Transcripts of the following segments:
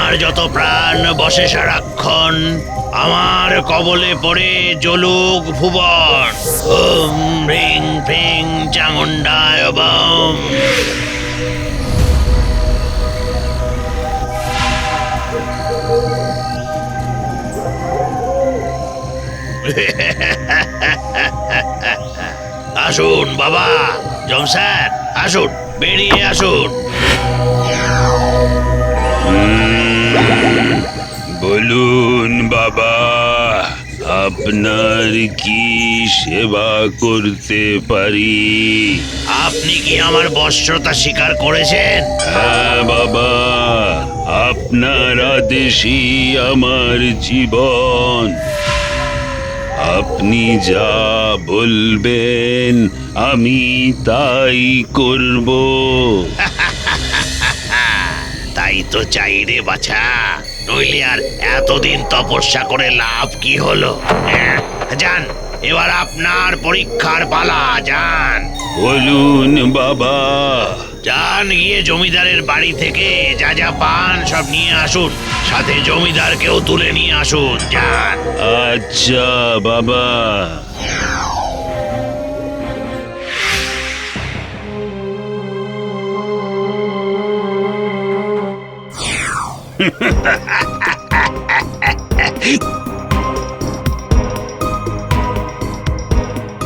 দুনিয়ার যত প্রাণ বসে সারাক্ষণ আমার কবলে পড়ে জলুক ভুবন। ওম হ্রিং ফ্রিং চামুণ্ডায় বম। আসুন বাবা, জমশেদ আসুন, বেরিয়ে আসুন। বলুন বাবা, আপনার কি সেবা করতে পারি? আপনি কি আমার বশ্যতা স্বীকার করেছেন? হ্যাঁ বাবা, আপনার আদেশই আমার জীবন। আপনি যা বলবেন আমি তাই করব। তাই তো চাই রে বাছা, নইলে আর এতদিন তপস্যা করে লাভ কি হলো? যান, এবার আপনার পরীক্ষার পালা, যান। বলুন বাবা। যান, গিয়ে জমিদারের বাড়ি থেকে যা যা পান সব নিয়ে আসুন, সাথে জমিদারকেও তুলে নিয়ে আসুন, যান। আচ্ছা বাবা।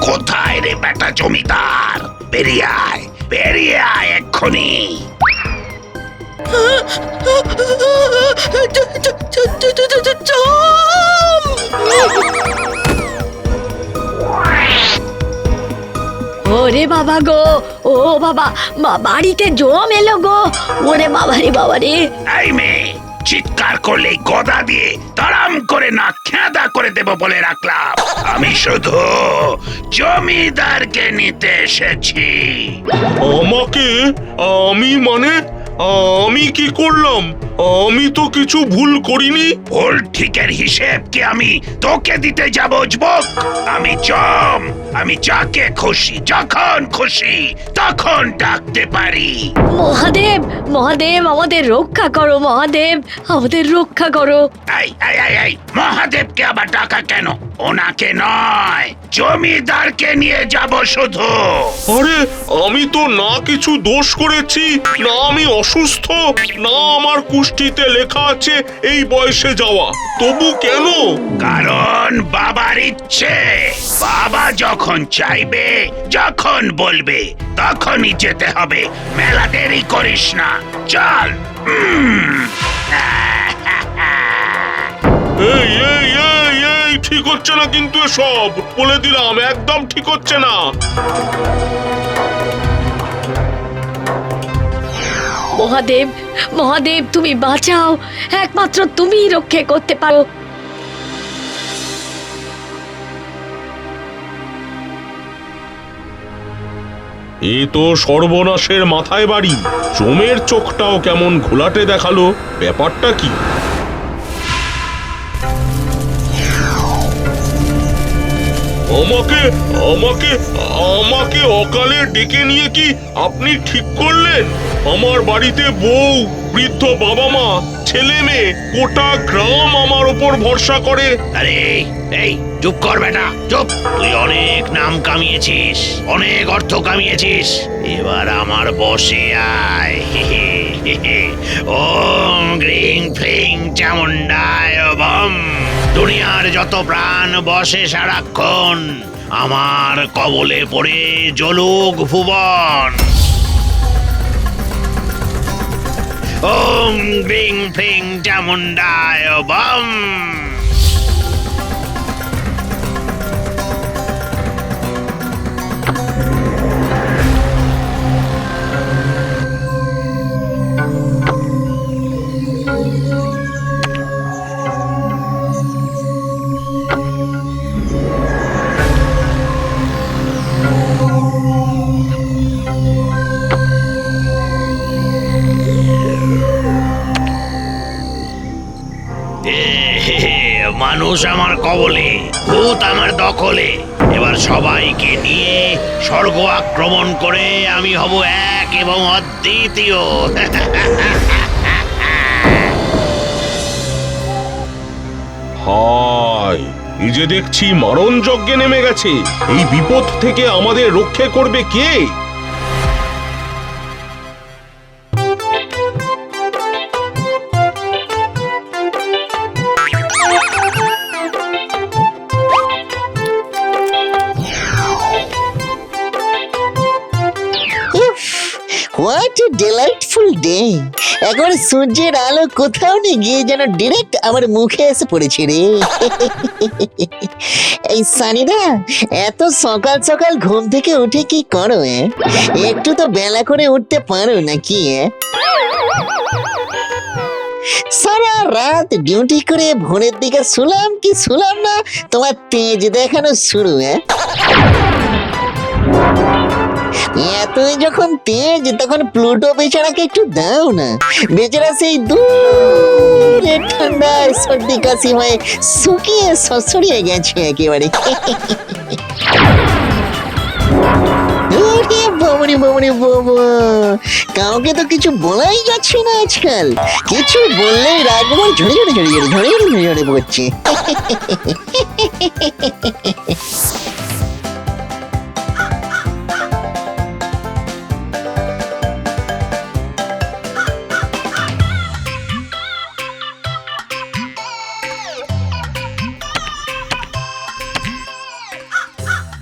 কোথায় রে বেটা জমিদার? বেরিয়ে আয়, বেরিয়ে আয় এক্ষুনি। ওরে বাবা গো, ও বাবা, বাড়িতে জম এলো গো। ওরে বাবা রে, বাবা রে। এই মেয়ে, চিৎকার করলে গদা দিয়ে তাড়াম করে না খেদা করে দেব বলে রাখলাম। আমি শুধু জমিদারকে নিতে এসেছি। আমাকে? আমি মানে আমি কি করলাম? আমি তো কিছু ভুল করিনি। ভুল ঠিকের হিসেব কি আমি তোকে দিতে যাবো যুবক? আমি জম, আমি যাকে খুশি যখন খুশি তখন ডাকতে পারি। মহাদেব, মহাদেব, আমাদের রক্ষা করো মহাদেব, আমাদের রক্ষা করো। এই এই এই এই, মহাদেবকে আবার ডাকা কেন? ওনাকে নয়, জমিদারকে নিয়ে যাব শুধু। আরে আমি তো না কিছু দোষ করেছি, না আমি অসুস্থ, না আমার কুষ্ঠিতে লেখা আছে এই বয়সে যাওয়া। তবু কেন? কারণ বাবার ইচ্ছে। বাবা যখন চাইবে, যখন বলবে তখনই যেতে হবে। মেলা দেরি করিস না, চল। এই এই এই এই, ঠিক হচ্ছে না কিন্তু, এসব বলে দিলাম, একদম ঠিক হচ্ছে না। মহাদেব, মহাদেব, তুমি বাঁচাও, একমাত্র তুমিই রক্ষে করতে পারো। এ তো সর্বনাশের মাথায় বাড়ি। জমের চোখটাও কেমন ঘোলাটে দেখালো, ব্যাপারটা কি? আমাকে আমাকে আমাকে অকালে ডেকে নিয়ে কি আপনি ঠিক করলেন? আমার বাড়িতে বউ, বৃদ্ধ বাবা মা, ছেলে মেয়ে, গোটা গ্রাম আমার ওপর ভরসা করে। আরে এই, চুপ কর বেটা, চুপ। তুই অনেক নাম কামিয়েছিস, অনেক অর্থ কামিয়েছিস, এবার আমার বসে আয়। ওম গ্রিং ফ্রিং চামুণ্ডায় বম। দুনিয়ার যত প্রাণ বসে সারাক্ষণ আমার কবলে পড়ে জলুক ভুবন। ওম গ্রিং ফ্রিং চামুণ্ডায় বম। মানুষ আমার কবলে, ভূত আমার দখলে। এবার সবাইকে নিয়ে স্বর্গ আক্রমণ করে আমি হব এক এবং অদ্বিতীয়। হায়, এই যে দেখছি মারণ যজ্ঞে নেমে গেছে। এই বিপদ থেকে আমাদের রক্ষা করবে কে? What a delightful day. একেবারে সূর্যের আলো কোথাও নেই, গিয়ে যেন ডিরেক্ট আমার মুখে এসে পড়েছে রে। এই সানিদা, এত সকাল সকাল ঘুম থেকে উঠে কি করো? একটু তো বেলা করে উঠতে পারো নাকি? সারা রাত ডিউটি করে ভোরের দিকে শুলাম না তোমার তেজ দেখানো শুরু। এতই যখন তেজ, তখন প্লুটো বেচারাকে একটু দাও না। বেচারা সেই দূরে ঠান্ডায় সর্দি কাশি হয়ে শুকিয়ে সসরিয়ে গেছে একেবারে। কাউকে তো কিছু বলাই যাচ্ছে না আজকাল। কিছু বললেই রাগবো ঝরে পড়ছে।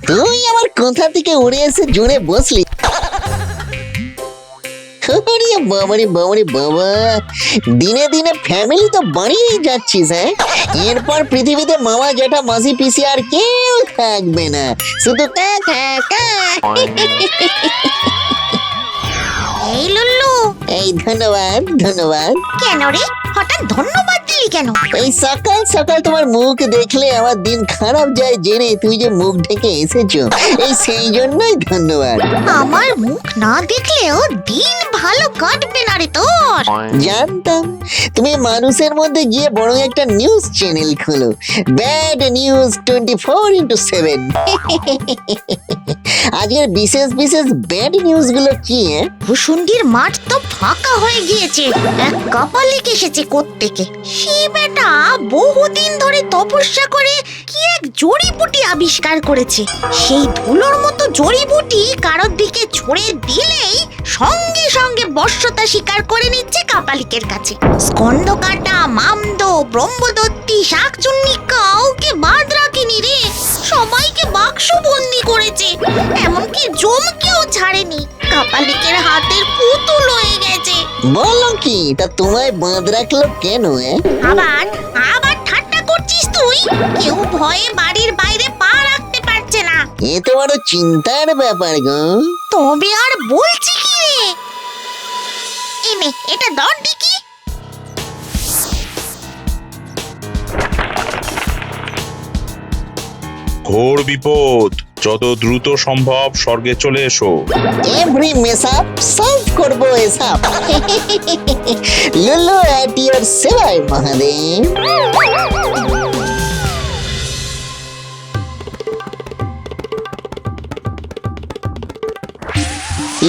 তুই আমার কোথা থেকে উড়ে এসে জুড়ে বসলি। বাবারে বাবা, দিনে দিনে ফ্যামিলি তো বাড়িয়েই যাচ্ছিস। এরপর পৃথিবীতে মামা জ্যাঠা মাসি পিসি আর কেউ থাকবে না, শুধু এই লুল্লু, এই ধন্যবাদ। কেন রে হঠাৎ ধন্যবাদ দিলি কেন? এই সকাল সকাল তোমার মুখ দেখলে আমার দিন খারাপ যায় জেনে তুই যে মুখ ঢেকে এসেছো, এই সেই জন্যই ধন্যবাদ। আমার মুখ না দেখলেও দিন ভালো কাটবে না রে তোর। জানতাম তুমি মানুষের মধ্যে গিয়ে বড় একটা নিউজ চ্যানেল খোলো, ব্যাড নিউজ 24x7। আজকের বিশেষ ব্যাড নিউজ গুলো কি? ভুসুন্ডির মাঠ তো ফাঁকা হয়ে গিয়েছে, এক কাপালিক এসেছে কোত্থেকে। সে বেটা বহুদিন ধরে তপস্যা করে কি এক জড়িবুটি আবিষ্কার করেছে। সেই ধুলোর মতো জড়িবুটি কারোর দিকে ছড়ে দিলেই সঙ্গে সঙ্গে বশ্যতা স্বীকার করে নিচ্ছে কাপালিকের কাছে। স্কন্দকাটা, মামদো, ব্রহ্মদত্তি, শাকচুন্নি কাউকে বাদ রাখেনি রে। সবাইকে বাক্সবন্দি করেছে, এমনকি জমকেও ছাড়েনি। কাপালিকের হাতের পুতুল হয়ে গেছে। বলো কি, তা তোমায় বাঁধ রাখলো কেন? আবার ঠাট্টা করছিস তুই? কেউ ভয়ে বাড়ির বাইরে পা রাখতে পারছে না। এ তো বড় চিন্তার ব্যাপার গো। তবে আর বলছি কি রে, এনে এটা ধর দেখি। ঘোর বিপদ, যত দ্রুত সম্ভব স্বর্গে চলে এসো। এভরি মেসআপ সলভ করবো এসব। লুলু এট ইয়োর সেবায় মহাদেব।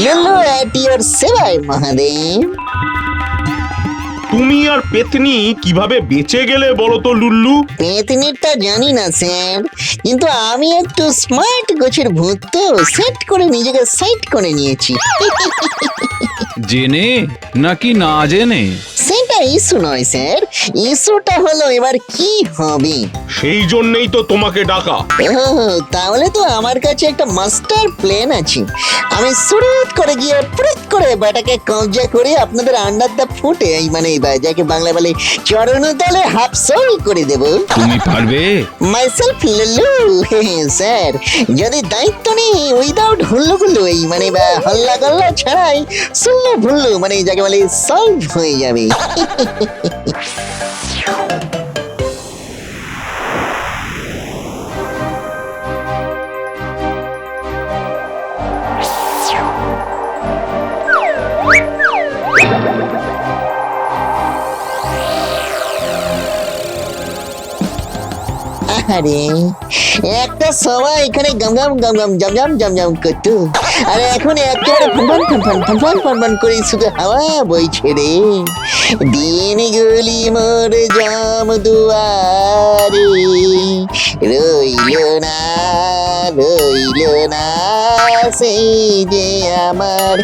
লুলু এট ইয়োর সেবায় মহাদেব। তুমি আর পেতনি কিভাবে বেঁচে গেলে বলো তো লুল্লু? পেতনিরটা জানি না স্যার, কিন্তু আমি একটু স্মার্ট গোছের ভূত তো, সেট করে নিজেকে সাইট করে নিয়েছি। জেনে নাকি না জেনে? সেটা ইস্যু নয় স্যার, ইস্যুটা হলো এবার কি হবে। সেই জন্যই তো তোমাকে ডাকা। তাহলে তো আমার কাছে একটা মাস্টার প্ল্যান আছে। আমি সুরুত করে গিয়ে পুরুত করে বেটাকে কবজা করে আপনাদের আন্ডার দা ফুটে, এই মানে যাকে বাংলা বলে চরণতলে হাফ সোল করে দেব। তুমি পারবে? মাইসেলফ লুলু। স্যার, যদি দায়িত্ব নেই উইদাউট হুল্লুগুল্লু, এই মানে হল্লা গল্লা ছাড়াই সুল্লু ভুল্লু, মানে যাকে বলে সলভ হয়ে যাবে। আরে একটা সময় এখানে গমগম গমগম জমজম জমজম করতো, আর এখন একেবারে ফনফন ফনফন ফনফন ফনফন করে শুধু হাওয়া বইছে রে। দিনগুলি মোর জাম দুয়ারে রইল না সেই যে আমার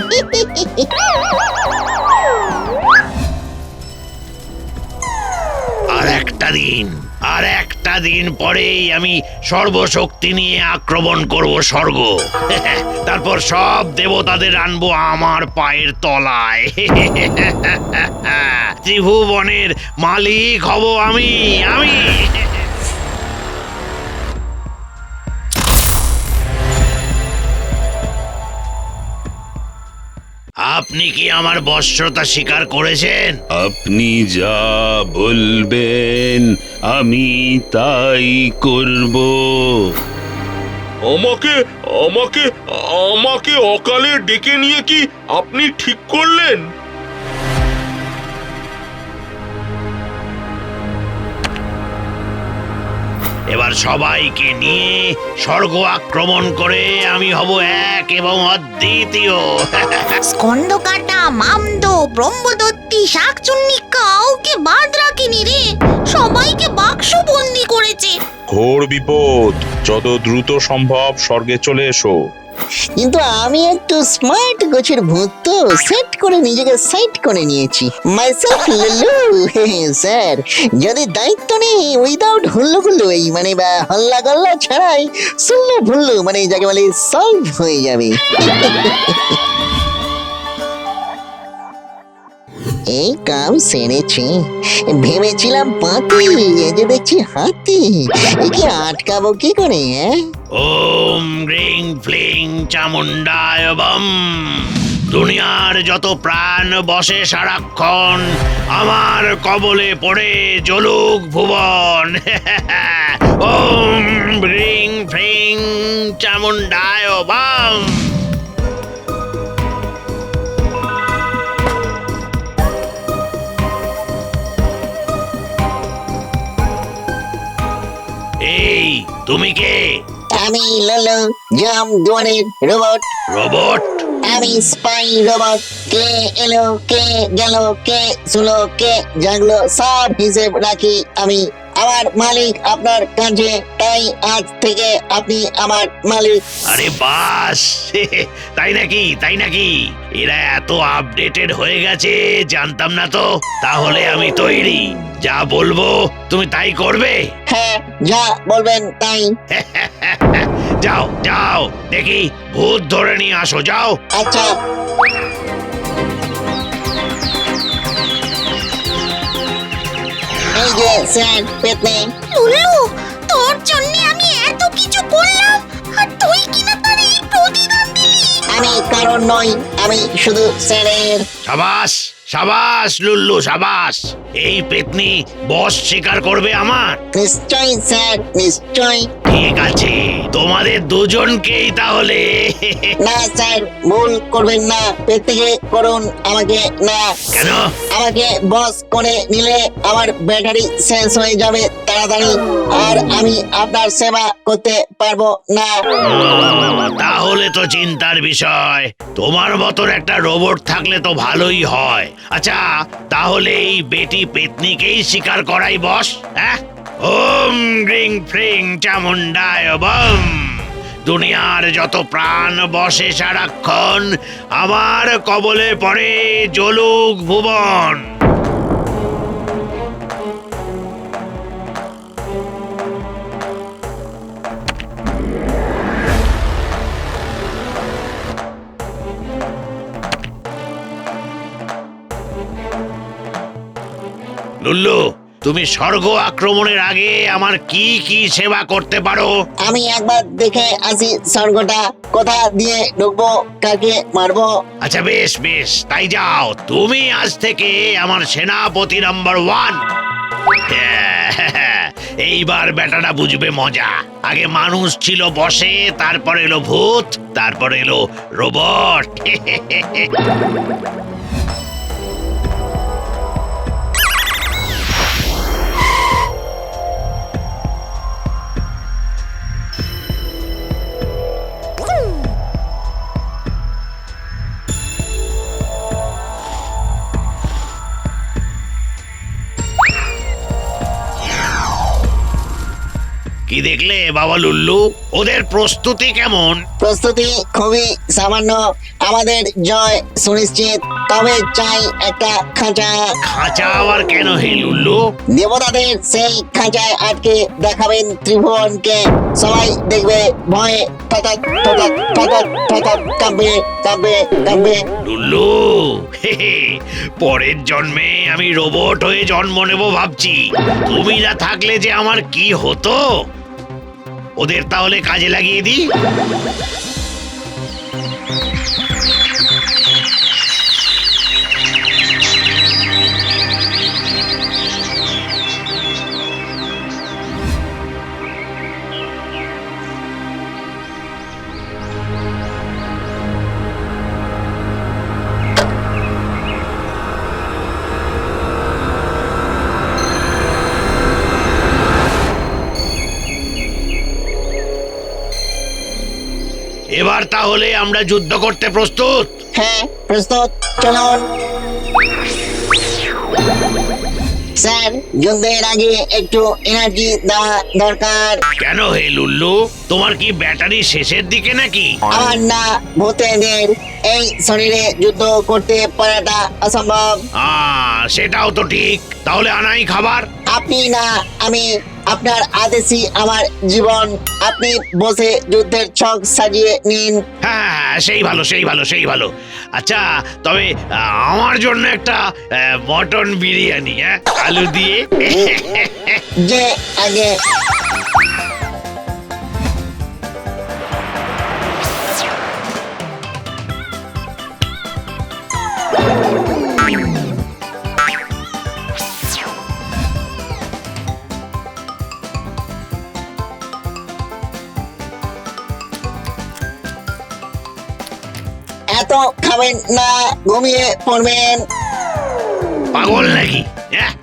আর একটা দিন পরেই আমি সর্বশক্তি নিয়ে আক্রমণ করব স্বর্গ। তারপর সব দেবতাদের আনবো আমার পায়ের তলায়। ত্রিভুবনের মালিক হব আমি। আপনি কি আমার বশ্যতা স্বীকার করেছেন? আপনি যা বলবেন আমি তাই করব। আমাকে আমাকে আমাকে অকালে ডেকে নিয়ে কি আপনি ঠিক করলেন? এবার সবাইকে নিয়ে স্বর্গ আক্রমণ করে আমি হব এক এবং অদ্বিতীয়। স্কন্দ কাটা, মামদ, ব্রহ্মদত্তি, শাকচুন্নি কাউকে বাদ রাখিনি রে, সবাইকে বাক্স বন্দি করেছে। ঘোর বিপদ, যত দ্রুত সম্ভব স্বর্গে চলে এসো। কিন্তু আমি একটু স্মার্ট গোছের ভূত তো সেট করে নিজেকে সাইট করে নিয়েছি। মাইসেলফ লুলু স্যার, যদি দায়িত্ব নেই উইদাউট হুল্লুগুল্লু, এই মানে বা হল্লা গল্লা ছাড়াই সুল্লু ভুল্লু, মানে যাকে বলে সলভ হয়ে যাবে। এই কাম সেরেছি, ভেবেছিলাম পাতি, এই যে দেখছি হাতি, একে আটকাবো কি করে? ওম গ্রিং ফ্লিং চামুন্ডায় বম। দুনিয়ার যত প্রাণ বসে সারাক্ষণ আমার কবলে পড়ে জ্বলুক ভুবন। ওম গ্রিং ফ্লিং চামুন্ডায় বম। এই তুমি কে? আমি ললো জাম দুয়ারের রোবট। রোবট? আমি স্পাই রোবট। কে এলো, কে গেল, কে শুলো, কে জাগলো, সব হিসেব রাখি আমি। আমার মালিক আপনার কাছে, তাই আজ থেকে আপনি আমার মালিক। আরে বাস, তাই নাকি? এরা এত আপডেটেড হয়ে গেছে, জানতাম না তো। তাহলে আমি তৈরি, যা বলবো তুমি তাই করবে। হ্যাঁ, যা বলবেন তাই। যাও দেখি ভূত ধরে নিয়ে আসো, যাও। আচ্ছা। এই যে স্যার পেতনি। লুল্লু, তোর জন্য আমি এত কিছু করলাম আর তুই কিনা তার এই প্রতিদান দিলি। আমি কারণ নই, আমি শুধু স্যারের। সাবাস লুল্লু, সাবাস। এই পেতনি বস স্বীকার করবে আমার? নিশ্চয় স্যার, নিশ্চয়। ঠিক আছে, তোমাদের দুজনকেই তাহলে। না স্যার, ভুল করবেন না, পেতনিকে করুন, আমাকে না। কেন? আমাকে বস করে নিলে আমার ব্যাটারি শেষ হয়ে যাবে তাড়াতাড়ি, আর আমি আপনার সেবা করতে পারবো না। তাহলে তো চিন্তার বিষয়। তোমার মতন একটা রোবট থাকলে তো ভালোই হয়। আচ্ছা, তাহলে এই বেটি পেতনিকেই স্বীকার করাই বস, হ্যাঁ? ওম গ্রিং ফ্রিং চামুন্ডায় বম। দুনিয়ার যত প্রাণ বসে সারাক্ষণ আমার কবলে পড়ে জ্বলুক ভুবন। লুল্লু, তুমি স্বর্গ আক্রমণের আগে আমার কি কি সেবা করতে পারো? আমি একবার দেখে আসি স্বর্গটা, কোথা দিয়ে ঢুকবো, কাকে মারবো। আচ্ছা বেশ, তাই যাও। তুমি আজ থেকে আমার সেনাপতি নাম্বার 1। এইবার বেটাটা বুঝবে মজা। আগে মানুষ ছিল বসে, তারপর এলো ভূত, তারপর এলো রোবট। কি দেখলে বাবা লুল্লু? ওদের প্রস্তুতি কেমন? প্রস্তুতি খুবই সামান্য। আমাদের জয় সুনিশ্চিত, তবে চাই একটা খাঁচা। খাঁচা আবার কেন হে লুল্লু? দেবতাদের সেই খাঁচায় আটকে দেখাবেন ত্রিভুবনকে। সবাই দেখবে ভয়ে ঠঠাৎ ঠঠাৎ ঠঠাৎ ঠঠাৎ কাঁপবে কাঁপবে কাঁপবে। লুল্লু, হে হে, পরের জন্মে আমি রোবট হয়ে জন্ম নেব ভাবছি। তুমি না থাকলে যে আমার কি হতো। ওদের তাহলে কাজে লাগিয়ে দিই। এবার তাহলে আমরা যুদ্ধ করতে প্রস্তুত? হ্যাঁ প্রস্তুত, চলুন। স্যার, যুদ্ধের আগে একটু এনার্জি দেওয়া দরকার। কেন হে লুল্লু, তোমার কি ব্যাটারি শেষের দিকে নাকি? আমার না, ভূতেদের এই শরীরে যুদ্ধ করতে পারাটা অসম্ভব। সেটাও তো ঠিক। তাহলে আনাই খাবার। আপনি না, আমি। আপনার আদেশই আমার জীবন। আপনি বসে যুদ্ধের ছক সাজিয়ে নিন। হ্যাঁ, সেই ভালো সেই ভালো সেই ভালো। আচ্ছা, তবে আমার জন্য একটা মটন বিরিয়ানি, হ্যাঁ, আলু দিয়ে। যে আগে এত খাবেন না, ঘুমিয়ে পড়বেন। পাগল নাকি? হ্যাঁ,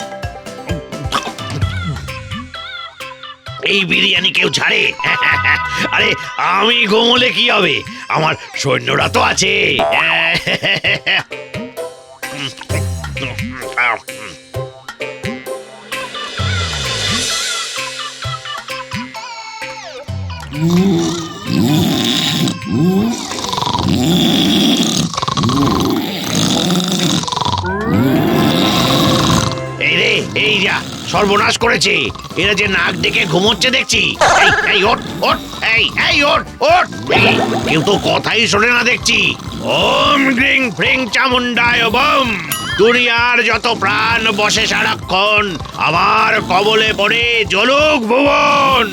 এই বিরিয়ানি কেউ ছাড়ে? আরে আমি ঘুমোলে কি হবে? আমার সৈন্যরা তো আছে। এই রে, এই যা সর্বনাশ করেছে। এরা যে নাক ডেকে ঘুমোচ্ছে দেখছি। এই, এই ওঠ ওঠ, এই ওঠ ওঠ। এই, কেউ তো কথাই শোনে না দেখছি। ওম গ্রিং ফ্রিং চামুন্ডায় বম। দুনিয়ার যত প্রাণ বসে সারাক্ষণ আমার কবলে পড়ে জ্বলুক ভুবন।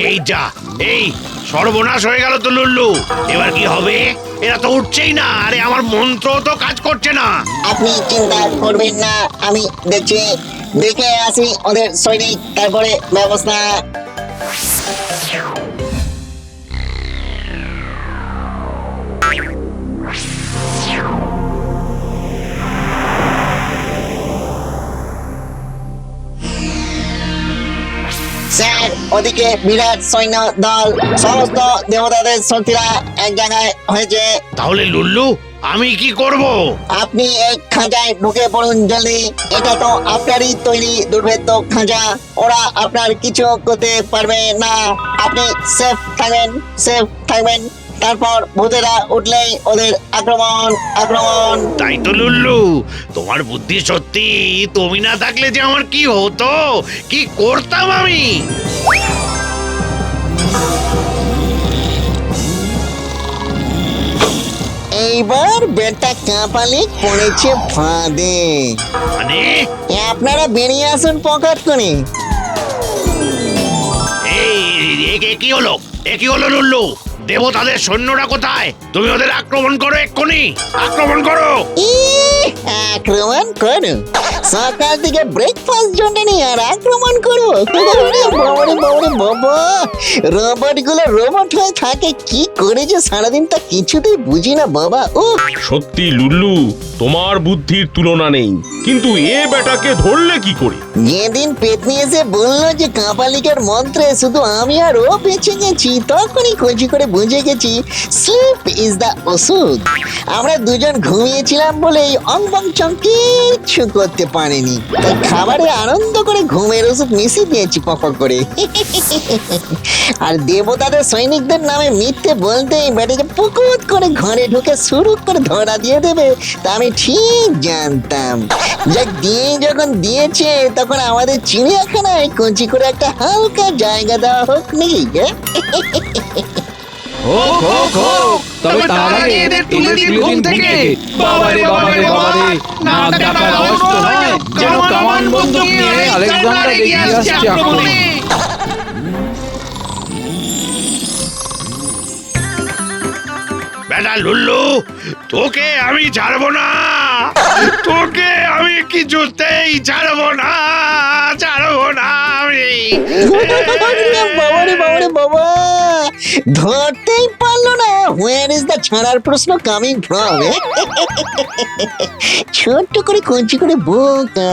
এই যা, এই সর্বনাশ হয়ে গেল তো লুল্লু। এবার কি হবে? এরা তো উঠছেই না। আরে আমার মন্ত্র তো কাজ করছে না। আপনি চিন্তা করবেন না, আমি দেখছি। দেখে আসি ওদের সৈনিক, তারপরে ব্যবস্থা। স্যার, ওদিকে বিরাট সৈন্য দল, সমস্ত দেবতাদের শক্তিরা এক জায়গায় হয়েছে। তাহলে লুল্লু, আমি কি করব? আপনি এই খাঁচায় ঢুকে পড়ুন জলদি। এটা তো আপনারই তৈরি দুর্ভেদ্য খাঁচা। ওরা আপনার কিছু করতে পারবে না। আপনি সেফ থাকবেন, সেফ থাকবেন। তারপর ভূতেরা উঠলেই ওদের আক্রমণ আক্রমণ। তাই তো লুল্লু, তোমার বুদ্ধি সত্যি। তুমি না থাকলে যে আমার কি হতো, কি করতাম আমি। এইবার বেটা কাঁপালি পড়েছে ফাঁদে। মানে আপনারা বেরিয়ে আসুন পকেট করে। এই কি হলো? কি হলো লুল্লু? দেবতাদের সৈন্যরা কোথায়? তুমি ওদের আক্রমণ করো, এক্ষুনি আক্রমণ করো। আক্রমণ করো? সকাল থেকে ব্রেকফাস্ট জন্য নি আর আক্রমণ করবো? বাবা, রোবট গুলো রোবট হয়ে থাকে, কি করেছে সারাদিন তা কিছুতেই বুঝি না বাবা। ও সত্যি লুল্লু, তোমার বুদ্ধির তুলনা নেই। কিন্তু এ বেটাকে ধরলে কি করে? যেদিন পেতনি এসে বললো যে কাপালিকের মন্ত্রে শুধু আমি আর ও বেঁচে গেছি, তখনই খোঁজি করে বুঝে গেছি স্লিপ ইজ দ্য ওষুধ। আমরা দুজন ঘুমিয়েছিলাম বলেই অং বং চং কিচ্ছু করতে পারেনি, তাই খাবারে আনন্দ করে ঘুমের ওষুধ মিশিয়ে দিয়েছি পক করে। আর দেবতাদের সৈনিকদের নামে মিথ্যে বলতেই বেটে যে পুকুত করে ঘরে ঢুকে শুরু করে ধরা দিয়ে দেবে তা আমি ঠিক জানতাম। যাক, দিয়ে যখন দিয়েছে তখন আমাদের চিড়িয়াখানায় কঞ্চি করে একটা হালকা জায়গা দেওয়া হোক নাকি? হোক হোক হোক, তবে তার আগে এদের তুলে দিন ঘুম থেকে। বাবারে বাবারে বাবারে, নাক ডাকার আওয়াজ তো নয়, যেন কামান বন্দুক নিয়ে আলেকজান্ডার এগিয়ে আসছে আক্রমণে। বেটা লুল্লু, তোকে আমি ছাড়বো না, তোকে আমি কিছুতেই ছাড়বো না, ছাড়বো না আমি। বাবারে বাবারে বাবা, ধরতেই পারলো না। হোয়ার ইজ দ্য ছাড়ার প্রশ্ন কামিং ফ্রম? ছোট্ট করে কঞ্চি করে বোকা।